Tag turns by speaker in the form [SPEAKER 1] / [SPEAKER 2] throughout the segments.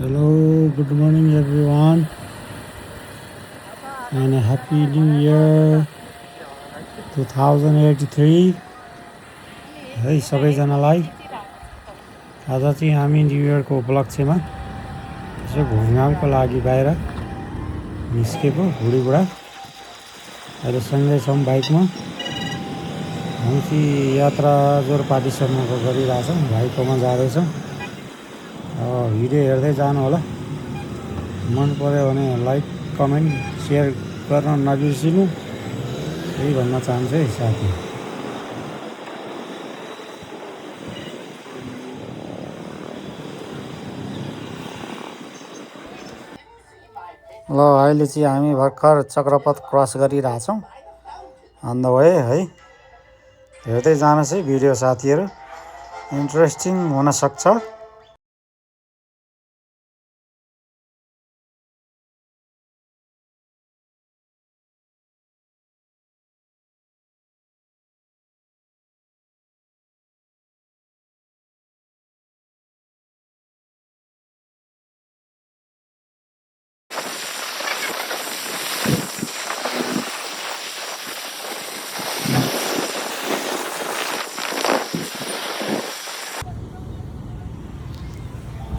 [SPEAKER 1] Hello, good morning everyone, and a happy new year 2083. है सबैजनालाई आज चाहिँ हामी न्यु इयरको उपलक्ष्यमा यसो घुमघामको लागि बाहिर निस्केको बुढीबुढा अहिले सँगै छौँ बाइकमा। हामी चाहिँ यात्रा जोरपाटीसम्मको गरिरहेछौँ, भाइकोमा जाँदैछौँ। भिडियो हेर्दै जानु होला, मन पर्यो भने लाइक कमेन्ट सेयर गर्न नबिर्सिनु, यही भन्न चाहन्छु है साथी। ल अहिले चाहिँ हामी भर्खर चक्रपथ क्रस गरिरहेछौँ अन द वे है। हेर्दै जानुहोस् है भिडियो साथीहरू, इन्ट्रेस्टिङ हुनसक्छ।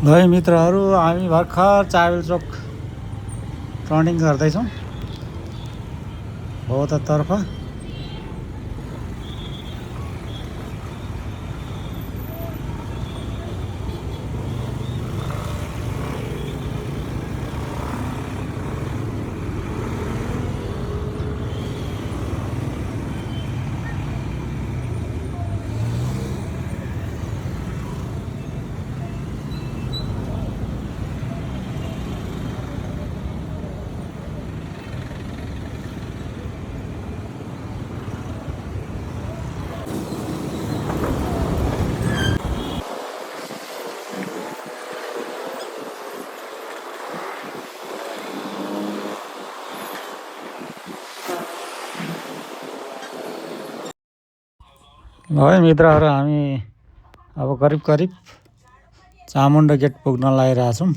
[SPEAKER 1] है मित्रहरू, हामी भर्खर चाबेल चोक टर्निङ गर्दैछौँ बौद्धतर्फ। है मित्रहरू, हामी अब करिब चामुण्डो गेट पुग्न लागिरहेछौँ।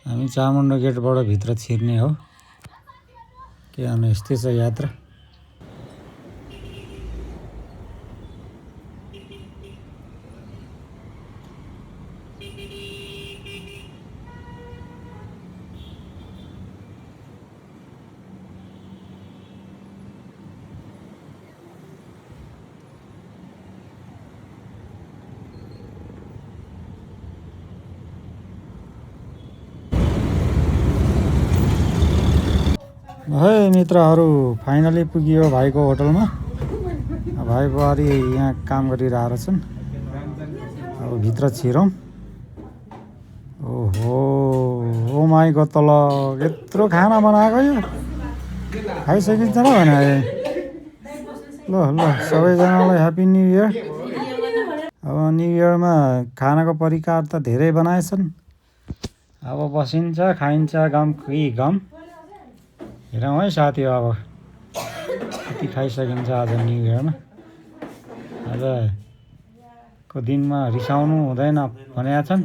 [SPEAKER 1] हामी चामुण्डो गेटबाट भित्र छिर्ने हो, के अनि यस्तै छ यात्रा। है मित्रहरू, फाइनली पुगियो भाइको होटलमा। भाइ बुहारी यहाँ काम गरिरहेको छन्। अब भित्र छिरौँ। ओहो, ओ माई गड, तल यत्रो खाना बनाएको यो खाइसकिन्छ र भने। ल ल सबैजनालाई ह्याप्पी न्यु इयर। अब न्यु इयरमा खानाको परिकार त धेरै बनाएछन्। अब बसिन्छ, खाइन्छ, गम कि गम। हेरौँ है साथी, अब कति खाइसकिन्छ आज न्यु इयरमा। आजको दिनमा रिसाउनु हुँदैन भनेका छन्,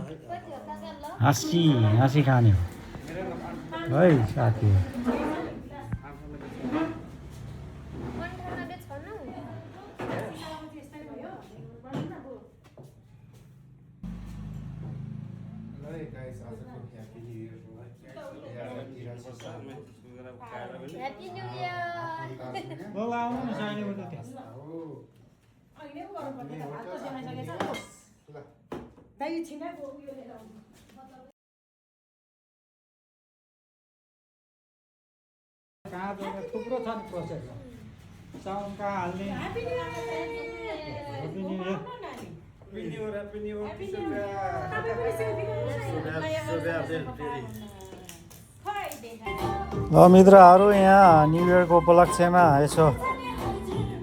[SPEAKER 1] हाँसी खाने हो है साथी।
[SPEAKER 2] Happy New Year.
[SPEAKER 1] थुप्रो छ नि प्रोसेस, चाउन कहाँ हाल्ने। ल मित्रहरू, यहाँ न्यु इयरको उपलक्ष्यमा यसो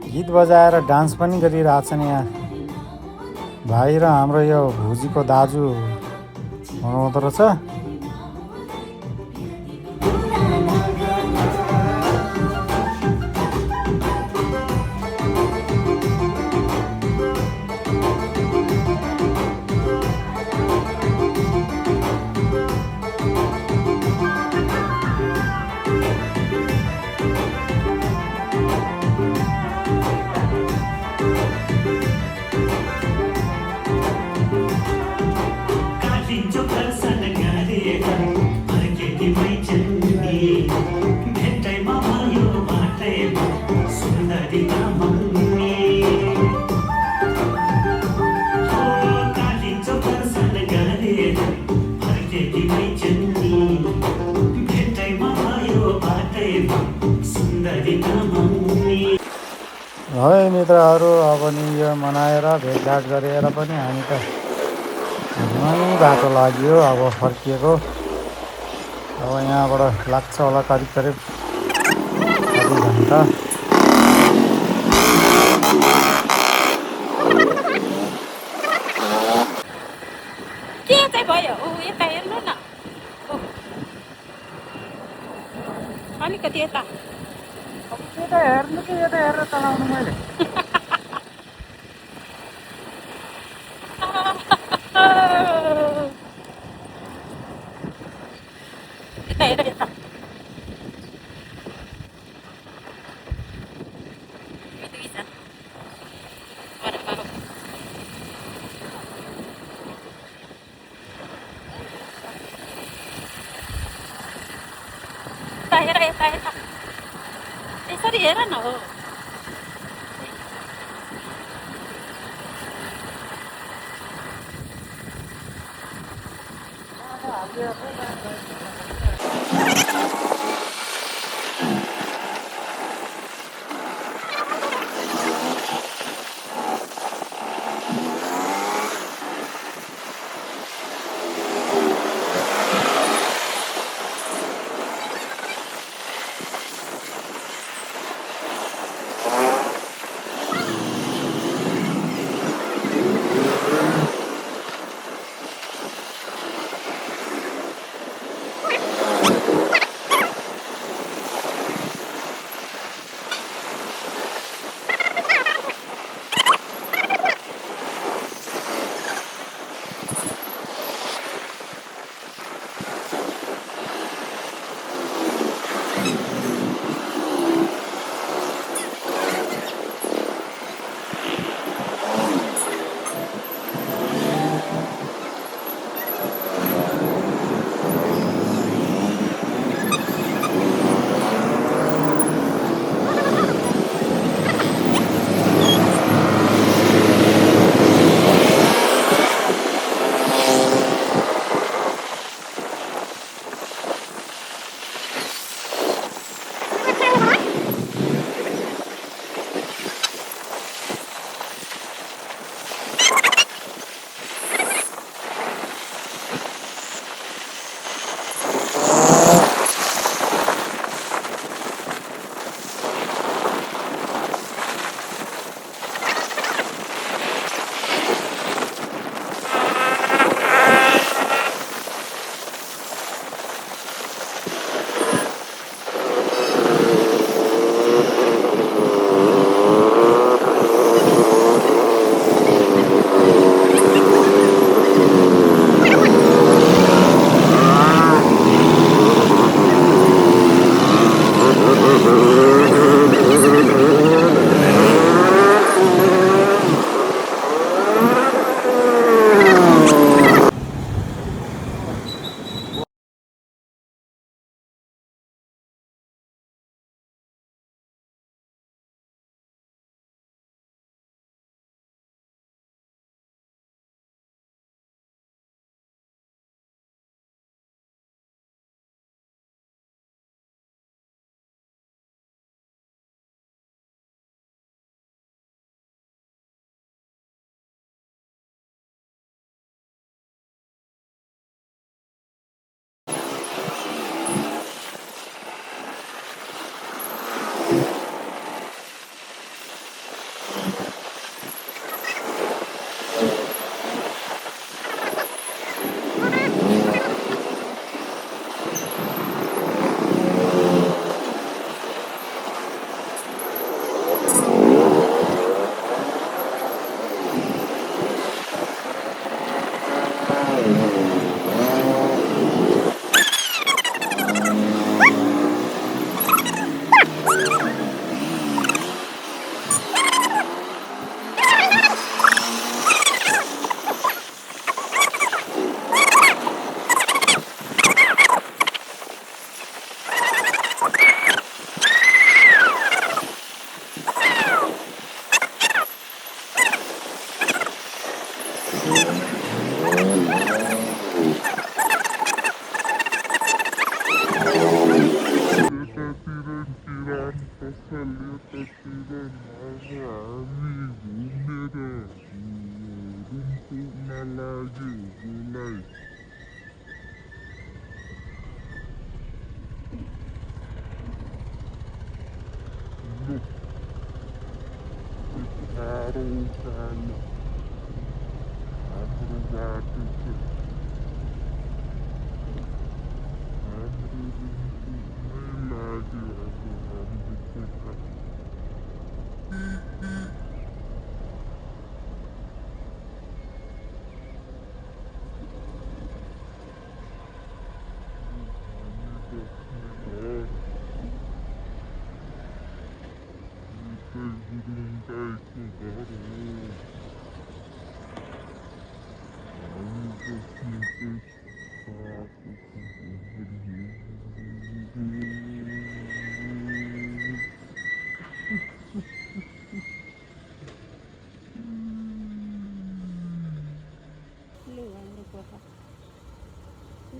[SPEAKER 1] गीत बजाएर डान्स पनि गरिरहेछन्। यहाँ भाइ र हाम्रो यो भुजीको दाजु हुनुहुँदो रहेछ। है मित्रहरू, अब न्यु इयर मनाएर भेटघाट गरेर पनि हामी त घुमै बाटो लाग्यो। अब फर्किएको, अब यहाँबाट लाग्छ होला करिब करिब आधी घन्टा।
[SPEAKER 2] के चाहिँ भयो यता हेर्नु न अलिकति यता
[SPEAKER 1] अब त्यता हेर्नु कि यता हेरेर चलाउनु मैले?
[SPEAKER 2] यता हेर यता हेर यता यता यसरी हेर न हो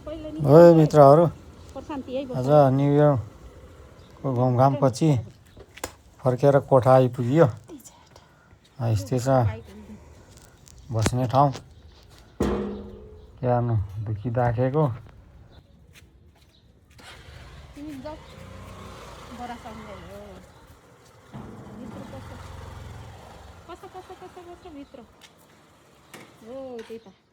[SPEAKER 1] है मित्रहरू
[SPEAKER 2] प्रशान्ति यही
[SPEAKER 1] आज न्यु इयरको घुमघामपछि फर्केर कोठा आइपुग्यो यस्तै छ बस्ने ठाउँ के गर्नु दुखी दाखेको
[SPEAKER 2] बडा सँगै हो भित्र कस्तो भित्र हो त्यही त